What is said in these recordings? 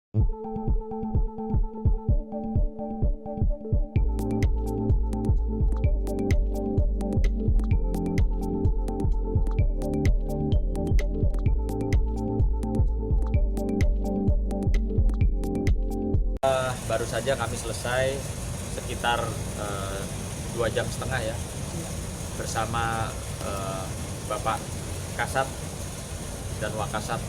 Baru saja kami selesai sekitar 2,5 jam ya bersama Bapak Kasat dan Wakasat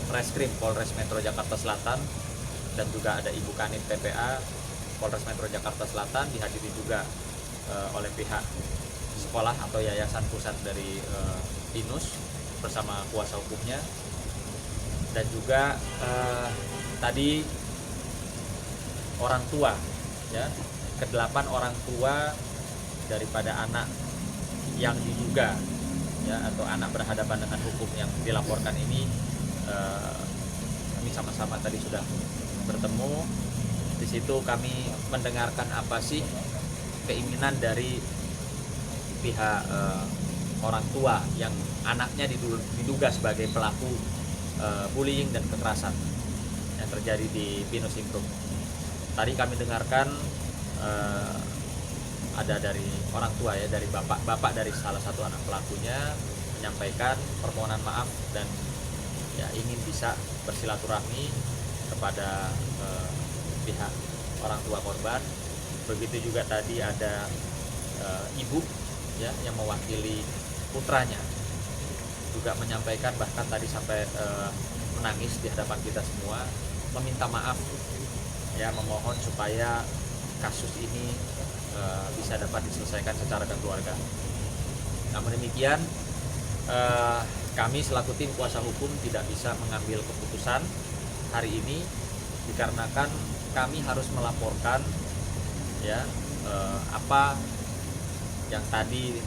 Reskrim Polres Metro Jakarta Selatan, dan juga ada Ibu Kanit PPA Polres Metro Jakarta Selatan, dihadiri juga oleh pihak sekolah atau yayasan pusat dari BINUS bersama kuasa hukumnya, dan juga tadi orang tua, ya, ke-8 orang tua daripada anak yang diduga, ya, atau anak berhadapan dengan hukum yang dilaporkan ini, kami sama-sama tadi sudah bertemu. Di situ kami mendengarkan apa sih keinginan dari pihak orang tua yang anaknya diduga sebagai pelaku bullying dan kekerasan yang terjadi di BINUS Improve. Tadi kami dengarkan ada dari orang tua, ya, dari bapak dari salah satu anak pelakunya menyampaikan permohonan maaf dan ya ingin bisa bersilaturahmi kepada pihak orang tua korban. Begitu juga tadi ada ibu, ya, yang mewakili putranya juga menyampaikan, bahkan tadi sampai menangis di hadapan kita semua, meminta maaf, ya, memohon supaya kasus ini bisa dapat diselesaikan secara kekeluarga. Namun demikian, kami selaku tim kuasa hukum tidak bisa mengambil keputusan hari ini dikarenakan kami harus melaporkan, ya, apa yang tadi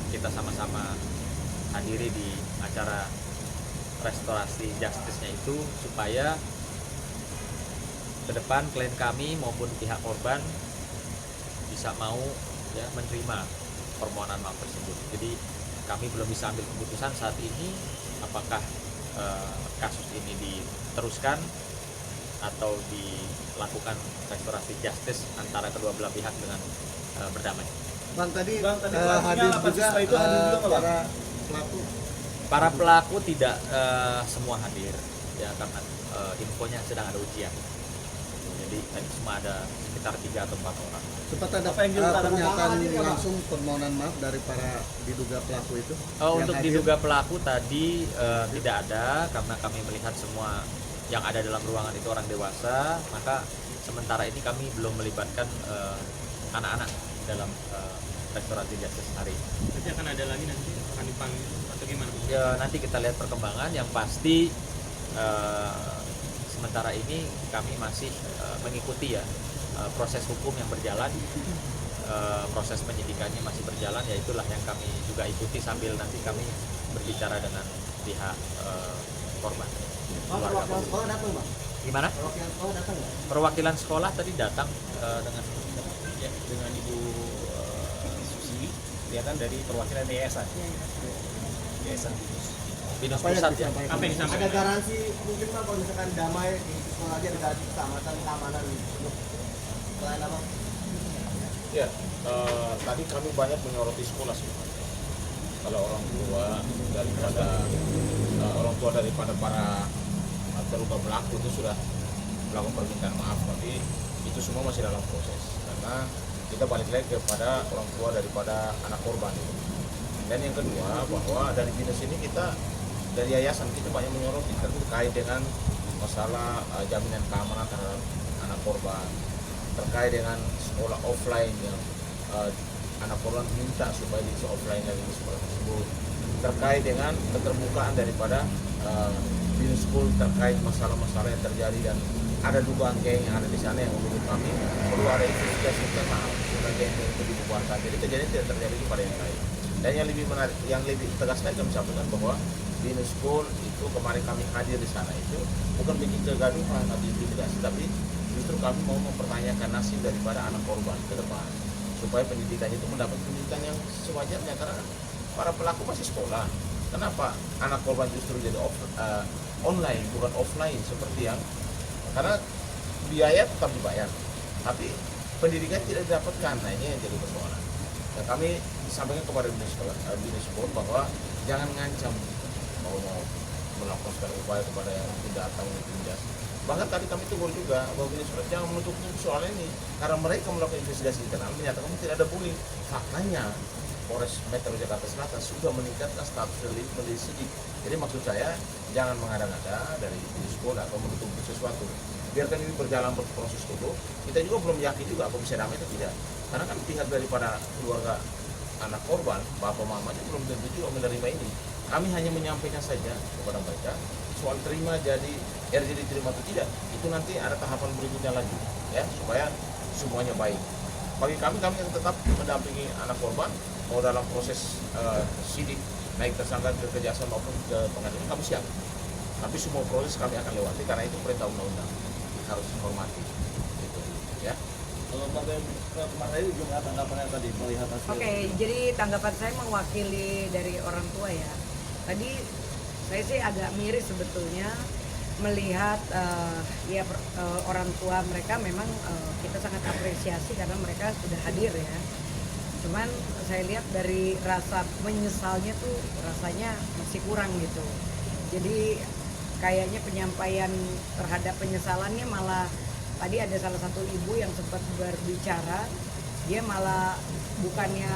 kita sama-sama hadiri di acara restorasi justice-nya itu, supaya ke depan klien kami maupun pihak korban bisa mau, ya, menerima permohonan maaf tersebut. Jadi kami belum bisa ambil keputusan saat ini apakah kasus ini diteruskan atau dilakukan restorasi justice antara kedua belah pihak dengan berdamai. Bang, tadi hadir juga Para pelaku tidak semua hadir, ya, karena infonya sedang ada ujian. Jadi tadi semua ada sekitar 3 atau 4 orang. Sempat ada pernyataan langsung permohonan maaf dari para diduga pelaku itu? Untuk diduga pelaku tadi tidak ada, karena kami melihat semua yang ada dalam ruangan itu orang dewasa, maka sementara ini kami belum melibatkan anak-anak dalam restorasi justice hari ini. Nanti akan ada lagi, nanti akan dipanggil atau gimana? Ya, nanti kita lihat perkembangan. Yang pasti sementara ini kami masih mengikuti, ya, proses hukum yang berjalan, proses penyidikannya masih berjalan, ya, itulah yang kami juga ikuti sambil nanti kami berbicara dengan pihak korban. Perwakilan sekolah datang, Bang? Gimana? Perwakilan sekolah datang nggak? Perwakilan sekolah tadi datang dengan Ibu Susi, dia kan dari perwakilan yayasan. Yayasan BINUS pusat, ya. Apa yang disampaikan? Ada garansi mungkin, Bang, kalau misalkan damai di sekolah aja, ada garansi keamanan untuk selain apa? Ya, tadi kami banyak menyoroti sekolah sebenarnya. Kalau orang tua daripada para terduga pelaku itu sudah melakukan permintaan maaf, tapi itu semua masih dalam proses. Karena kita balik lagi kepada orang tua daripada anak korban itu. Dan yang kedua, bahwa dari BINUS ini kita dari yayasan kita banyak menyoroti terkait dengan masalah jaminan keamanan terhadap anak korban, terkait dengan sekolah offline yang anak korban minta supaya di offline dari sekolah tersebut, terkait dengan keterbukaan daripada BINUS School terkait masalah-masalah yang terjadi, dan ada dugaan geng yang ada di sana yang menurut kami perlu ada investigasi internal supaya geng itu dibubarkan. Jadi kejadian tidak terjadi kepada yang lain. Dan yang lebih menarik, yang lebih tegas lagi kami sampaikan bahwa BINUS School itu kemarin kami hadir di sana itu bukan bikin kegaduhan atau intimidasi, tapi justru kami mau mempertanyakan nasib daripada anak korban ke depan, supaya pendidikan itu mendapat pendidikan yang sewajarnya, karena para pelaku masih sekolah. Kenapa anak korban justru jadi online bukan offline seperti yang, karena biaya tetap dibayar tapi pendidikan tidak didapatkan. Nah ini yang jadi persoalan. Nah, kami sampaikan kepada dinas sport bahwa jangan ngancam mau melakukan segala upaya kepada yang tidak atau intimidasi. Bahkan tadi kami tegur juga bahwa dinas sport jangan menutup soal ini karena mereka melakukan investigasi internal menyatakan tidak ada bullying. Faktanya Polres Metro Jakarta Selatan sudah meningkatkan status dari sidik. Jadi maksud saya jangan mengada-ngada dari dinas sport atau menutup sesuatu. Biarkan ini berjalan berproses dulu. Kita juga belum yakin juga apa bisa damai atau tidak. Karena kan pihak daripada keluarga anak korban, bapak mamanya belum tentu juga menerima ini. Kami hanya menyampaikan saja kepada mereka soal terima jadi RJ diterima atau tidak. Itu nanti ada tahapan berikutnya lagi, ya supaya semuanya baik. Bagi kami yang tetap mendampingi anak korban mau dalam proses sidik naik tersangka ke kejaksaan maupun ke pengadilan kami siap. Tapi semua proses kami akan lewati karena itu perintah undang-undang harus dihormati. Gitu, ya. Kalau Pak Rayu gimana tanggapannya tadi melihat hasil? Oke, jadi tanggapan saya mewakili dari orang tua ya. Tadi saya sih agak miris sebetulnya melihat orang tua mereka memang kita sangat apresiasi karena mereka sudah hadir ya. Cuman saya lihat dari rasa menyesalnya tuh rasanya masih kurang gitu. Jadi kayaknya penyampaian terhadap penyesalannya malah tadi ada salah satu ibu yang sempat berbicara, dia malah bukannya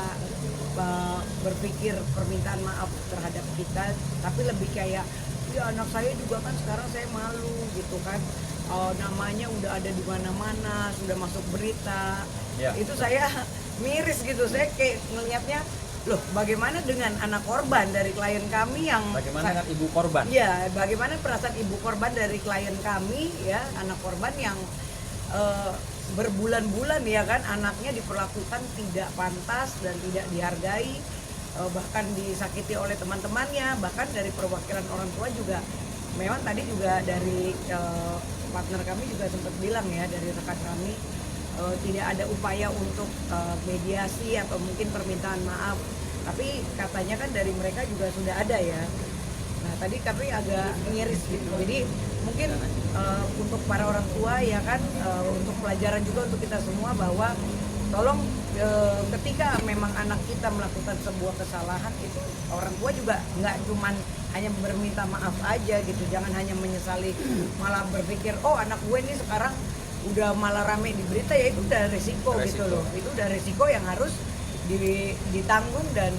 berpikir permintaan maaf terhadap kita, tapi lebih kayak ya anak saya juga kan sekarang saya malu gitu kan, namanya udah ada di mana-mana, sudah masuk berita, Ya. itu saya miris gitu, saya kayak ngelihatnya loh bagaimana dengan anak korban dari klien kami yang Bagaimana dengan ibu korban? ya bagaimana perasaan ibu korban dari klien kami ya, anak korban yang berbulan-bulan ya kan anaknya diperlakukan tidak pantas dan tidak dihargai, bahkan disakiti oleh teman-temannya, bahkan dari perwakilan orang tua juga. Memang tadi juga dari partner kami juga sempat bilang ya, dari rekan kami tidak ada upaya untuk mediasi atau mungkin permintaan maaf, tapi katanya kan dari mereka juga sudah ada ya. Nah tadi kami agak miris gitu, jadi mungkin untuk para orang tua ya kan, untuk pelajaran juga untuk kita semua bahwa tolong ketika memang anak kita melakukan sebuah kesalahan itu orang tua juga nggak cuman hanya berminta maaf aja gitu, jangan hanya menyesali malah berpikir oh anak gue ini sekarang udah malah rame di berita, ya itu udah resiko gitu loh, itu udah resiko yang harus ditanggung dan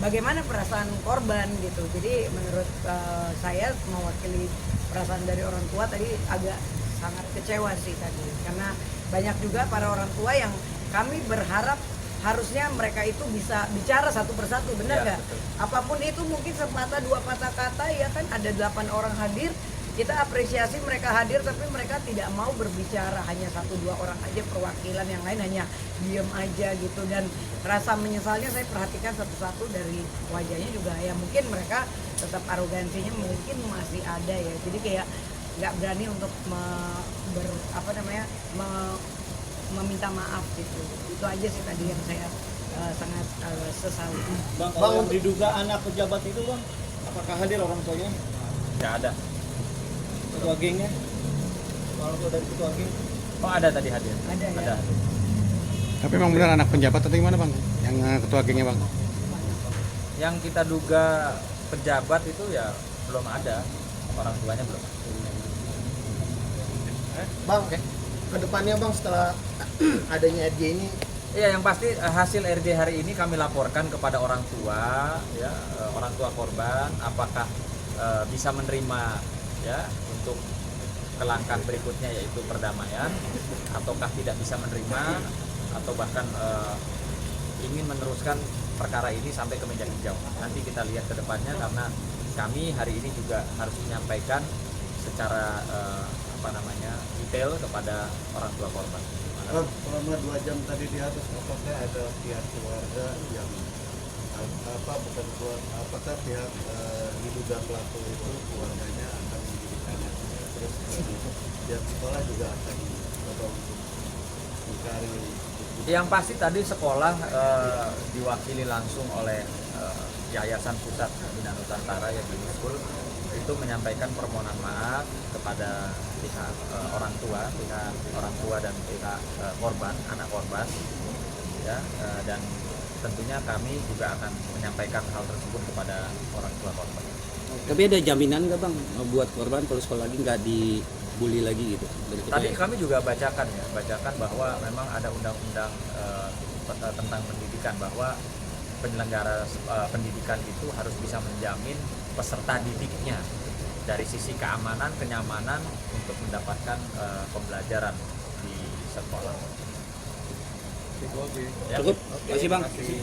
bagaimana perasaan korban gitu. Jadi menurut saya mewakili perasaan dari orang tua tadi agak sangat kecewa sih tadi, karena banyak juga para orang tua yang kami berharap harusnya mereka itu bisa bicara satu persatu, benar nggak? Ya, Apapun itu mungkin sepatah dua patah kata ya kan, ada 8 orang hadir, kita apresiasi mereka hadir, tapi mereka tidak mau berbicara, hanya 1-2 orang aja perwakilan, yang lain hanya diem aja gitu. Dan rasa menyesalnya saya perhatikan satu-satu dari wajahnya juga ya, mungkin mereka tetap arogansinya mungkin masih ada ya, jadi kayak nggak berani untuk meminta maaf gitu. Itu aja sih tadi yang saya sangat sesali. Bang, kalau yang diduga anak pejabat itu bang, apakah hadir orang tuanya? Nggak ada. Ketua gengnya? Orang tua dari ketua geng? Oh ada tadi hadir. Ada ya? Tapi memang benar anak penjabat atau gimana bang? Yang ketua gengnya bang? Yang kita duga pejabat itu ya belum ada, orang tuanya belum. Bang, kedepannya bang setelah adanya RJ ini, Iya, yang pasti hasil RJ hari ini kami laporkan kepada orang tua, ya orang tua korban, apakah bisa menerima ya untuk ke langkah berikutnya yaitu perdamaian, ataukah tidak bisa menerima, atau bahkan ingin meneruskan perkara ini sampai ke meja hijau. Nanti kita lihat ke depannya, karena kami hari ini juga harus menyampaikan secara detail kepada orang tua korban. selama 2 jam tadi di atas, apakah ada pihak keluarga yang apakah pihak diduga pelaku itu keluarganya akan memberikannya, terus pihak sekolah juga akan coba untuk mencari. Yang pasti tadi sekolah diwakili langsung oleh Yayasan Pusat Bina Nusantara ya, Bina School, itu menyampaikan permohonan maaf kepada pihak orang tua dan pihak korban, anak korban, ya, dan tentunya kami juga akan menyampaikan hal tersebut kepada orang tua korban. Tapi ada jaminan nggak bang buat korban kalau sekolah lagi nggak dibully lagi gitu? Tadi kami juga bacakan bahwa memang ada undang-undang tentang pendidikan, bahwa penyelenggara pendidikan itu harus bisa menjamin peserta didiknya dari sisi keamanan, kenyamanan untuk mendapatkan pembelajaran di sekolah. Cukup. Ya. Cukup, Oke, makasih bang. makasih.